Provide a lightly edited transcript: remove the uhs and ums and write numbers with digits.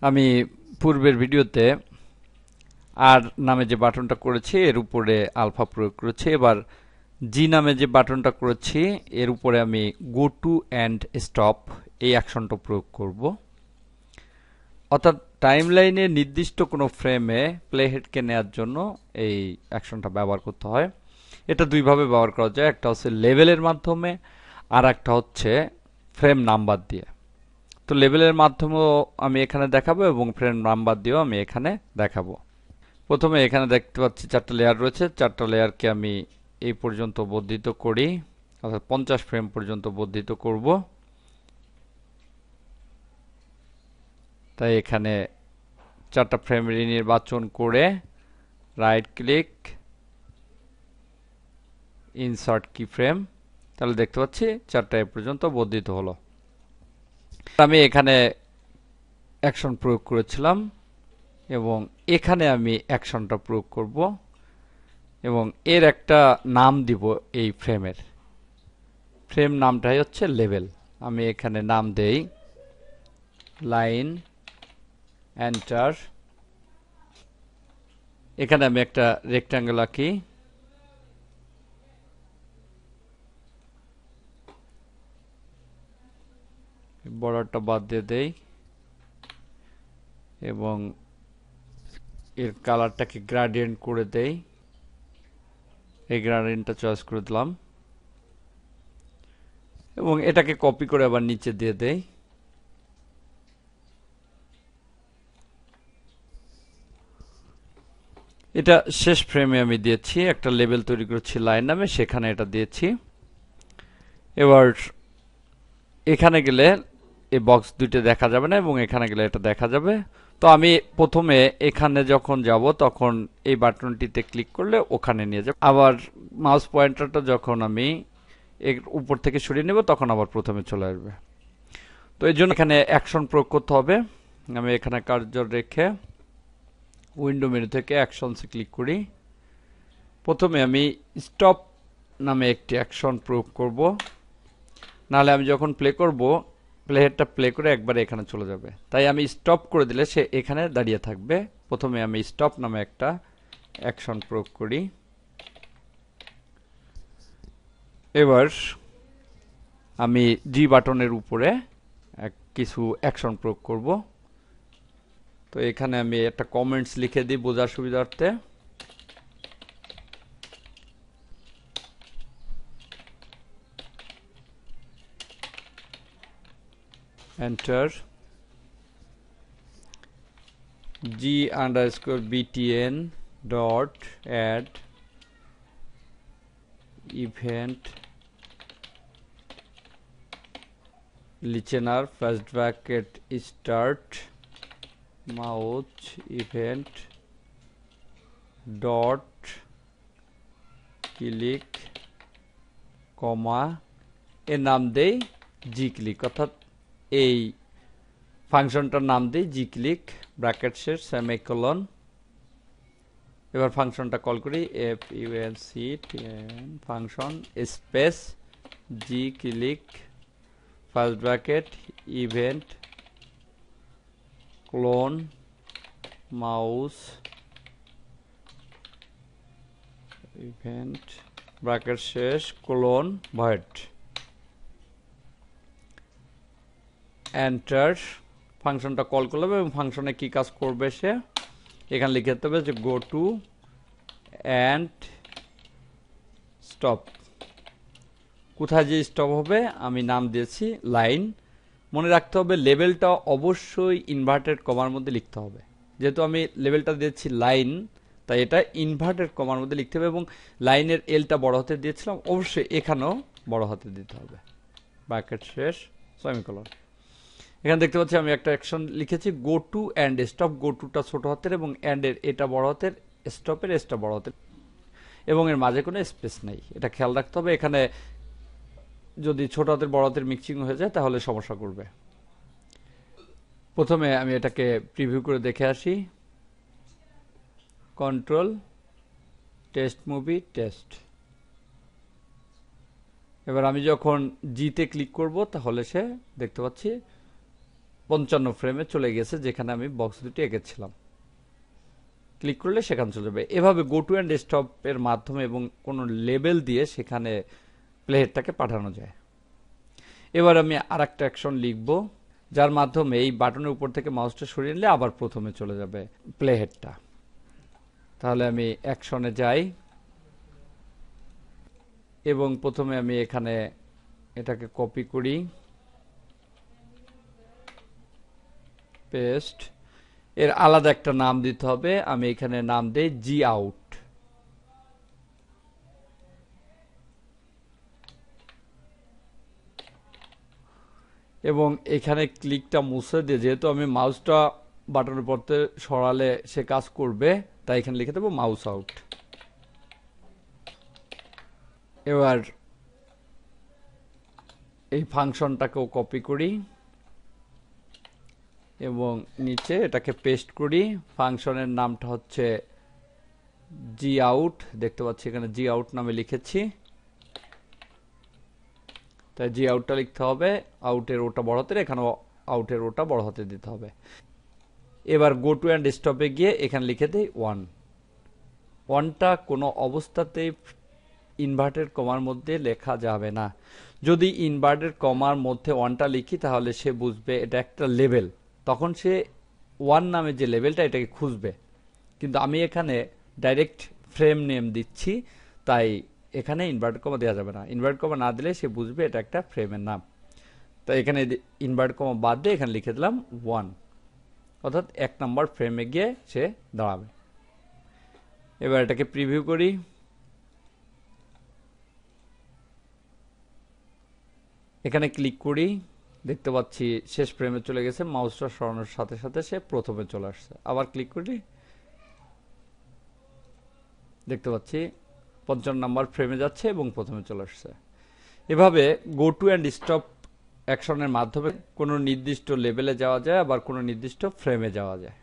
আমি পূর্বের ভিডিওতে আর নামে যে বাটনটা করেছি এর উপরে আলফা প্রয়োগ করেছি। এবার জি নামে যে বাটনটা করেছি এর উপরে আমি গো টু এন্ড স্টপ এই অ্যাকশনটা প্রয়োগ করব। অর্থাৎ টাইমলাইনে নির্দিষ্ট কোনো ফ্রেমে প্লে হেডকে নেওয়ার জন্য এই অ্যাকশনটা ব্যবহার করতে হয়। এটা দুইভাবে ব্যবহার করা যায়, একটা হচ্ছে লেভেলের মাধ্যমে আর একটা হচ্ছে ফ্রেম নাম্বার দিয়ে। তো লেভেলের মাধ্যমেও আমি এখানে দেখাবো এবং ফ্রেম নাম্বার দিয়েও আমি এখানে দেখাবো। প্রথমে এখানে দেখতে পাচ্ছি 4টা লেয়ার রয়েছে, 4টা লেয়ারকে আমি এই পর্যন্ত বর্ধিত করি, অর্থাৎ 50 ফ্রেম পর্যন্ত বর্ধিত করব। তাই এখানে 4টা ফ্রেম নির্বাচন করে রাইট ক্লিক, ইনসার্ট কি ফ্রেম, তাহলে দেখতে পাচ্ছি 4টা এ পর্যন্ত বর্ধিত হলো। আমি এখানে অ্যাকশন প্রয়োগ করেছিলাম এবং এখানে আমি অ্যাকশনটা প্রয়োগ করব এবং এর একটা নাম দিব। এই ফ্রেমের ফ্রেম নামটাই হচ্ছে লেভেল। আমি এখানে নাম দেই লাইন, এন্টার। এখানে আমি একটা রেক্ট্যাঙ্গেল আঁকি, বর্ডারটা বাদ দিয়ে দেই এবং এর কালারটাকে গ্রেডিয়েন্ট করে দেই। এই গ্রেডিয়েন্টটা চয়েস করে দিলাম এবং এটাকে কপি করে আবার নিচে দিয়ে দেই। এটা শেষ ফ্রেমে আমি দিয়েছি, একটা লেভেল তৈরি করেছি লাইন নামে, সেখানে এটা দিয়েছি। এবার এখানে গেলে এই বক্স দুইটা দেখা যাবে না এবং এখানে গেলে এটা দেখা যাবে। তো আমি প্রথমে এখানে যখন যাব তখন এই বাটনটিতে ক্লিক করলে ওখানে নিয়ে যাব। আবার মাউস পয়েন্টারটা যখন আমি এর উপর থেকে সরিয়ে নেব তখন আবার প্রথমে চলে আসবে। তো এই জন্য এখানে অ্যাকশন প্রয়োগ করতে হবে। আমি এখানে কার্সর রেখে উইন্ডো মেনু থেকে অ্যাকশনসে ক্লিক করি। প্রথমে আমি স্টপ নামে একটি অ্যাকশন প্রয়োগ করব, নাহলে আমি যখন প্লে করব প্লে হেডটা প্লে করে একবারে এখানে চলে যাবে। তাই আমি স্টপ করে দিলে সে এখানে দাঁড়িয়ে থাকবে। প্রথমে আমি স্টপ নামে একটা অ্যাকশন প্রয়োগ করি। এবার আমি জি বাটনের উপরে কিছু অ্যাকশন প্রয়োগ করব। তো এখানে আমি একটা কমেন্টস লিখে দিই বোঝার সুবিধার্থে। Enter. g_btn dot add event listener first bracket start mouse event dot click কমা এর নাম দেই জি ক্লিক, অর্থাৎ এই ফাংশনটার নাম দেই জি ক্লিক ব্র্যাকেট শেষ সেমিকোলন। এবার ফাংশনটা কল করি function space g click first bracket event colon mouse event bracket শেষ ক্লোন ভয়েড এন্টার। ফাংশনটা কল করলাম এবং ফাংশনে কি কাজ করবে সে এখানে লিখে দিতে হবে যে গো টু অ্যান্ড স্টপ। কোথায় যে স্টপ হবে আমি নাম দিয়েছি লাইন। মনে রাখতে হবে লেভেলটা অবশ্যই ইনভার্টেড কমার মধ্যে লিখতে হবে। যেহেতু আমি লেভেলটা দিয়েছি লাইন তাই এটা ইনভার্টেড কমার মধ্যে লিখতে হবে এবং লাইনের এলটা বড় হাতে দিয়েছিলাম, অবশ্যই এখানেও বড় হাতে দিতে হবে। ব্র্যাকেট শেষ সেমিকোলন। এখানে দেখতে পাচ্ছি আমি একটা অ্যাকশন লিখেছি গো টু অ্যান্ড স্টপ। গো টুটা ছোট হাতের এবং অ্যান্ডের এটা বড় হাতের, স্টপের এসটা বড় হাতের এবং এর মাঝে কোনো স্পেস নেই, এটা খেয়াল রাখতে হবে। এখানে যদি ছোট হাতের বড় হাতের মিক্সিং হয়ে যায় তাহলে সমস্যা করবে। প্রথমে আমি এটাকে প্রিভিউ করে দেখে আসি। Control test movie test. এবার আমি যখন জিতে ক্লিক করব তাহলে সে দেখতে পাচ্ছি 55 ফ্রেমে চলে গেছে যেখানে আমি বক্স দুটি এঁকেছিলাম। ক্লিক করলে সেখানে চলে যাবে। এভাবে গো টু অ্যান্ড স্টপ এর মাধ্যমে এবং কোনো লেবেল দিয়ে সেখানে প্লেহেডটাকে পাঠানো যায়। এবার আমি আরেকটা অ্যাকশন লিখব যার মাধ্যমে এই বাটনের উপর থেকে মাউসটা সরিয়ে নিলে আবার প্রথমে চলে যাবে প্লেহেডটা। তাহলে আমি অ্যাকশনে যাই এবং প্রথমে আমি এখানে এটাকে কপি করি, পেস্ট। এর আলাদা একটা নাম দিতে হবে, আমি এখানে নাম দেই জি আউট। এবং এখানে ক্লিকটা মুছে দিয়ে, যেহেতু আমি মাউসটা বাটনের পড়তে সরালে সে কাজ করবে, তাই এখানে লিখে দেবো মাউস আউট। এবার এই ফাংশনটাকেও কপি করি এবং নিচে এটাকে পেস্ট করি। ফাংশনের নামটা হচ্ছে জি আউট, দেখতে পাচ্ছি এখানে জি আউট নামে লিখেছি, তাই জি আউটটা লিখতে হবে। আউটের ওটা বড় হাতের, এখানেও আউটের ওটা বড় হাতে দিতে হবে। এবার গো টু অ্যান্ড স্টপে গিয়ে এখানে লিখে দেই 1। 1টা কোনো অবস্থাতেই ইনভার্টেড কমার মধ্যে লেখা যাবে না। যদি ইনভার্টেড কমার মধ্যে 1টা লিখি তাহলে সে বুঝবে এটা একটা লেভেল, তখন সে 1 নামে যে লেভেলটা এটাকে খুঁজবে। কিন্তু আমি এখানে ডাইরেক্ট ফ্রেম নেম দিচ্ছি, তাই এখানে ইনভার্টেড কমা দেওয়া যাবে না। ইনভার্টেড কমা না দিলে সে বুঝবে এটা একটা ফ্রেমের নাম। তাই এখানে ইনভার্টেড কমা বাদ দিয়ে এখানে লিখে দিলাম 1, অর্থাৎ 1 নম্বর ফ্রেমে গিয়ে সে দাঁড়াবে। এবার এটাকে প্রিভিউ করি। এখানে ক্লিক করি, দেখতে পাচ্ছি শেষ ফ্রেমে চলে গেছে। মাউসটা সরানোর সাথে সাথে সে প্রথমে চলে আসছে। আবার ক্লিক করি, দেখতে পাচ্ছি 55 নম্বর ফ্রেমে যাচ্ছে এবং প্রথমে চলে আসছে। এভাবে গো টু অ্যান্ড স্টপ অ্যাকশনের মাধ্যমে কোনো নির্দিষ্ট লেভেলে যাওয়া যায়, আবার কোনো নির্দিষ্ট ফ্রেমে যাওয়া যায়।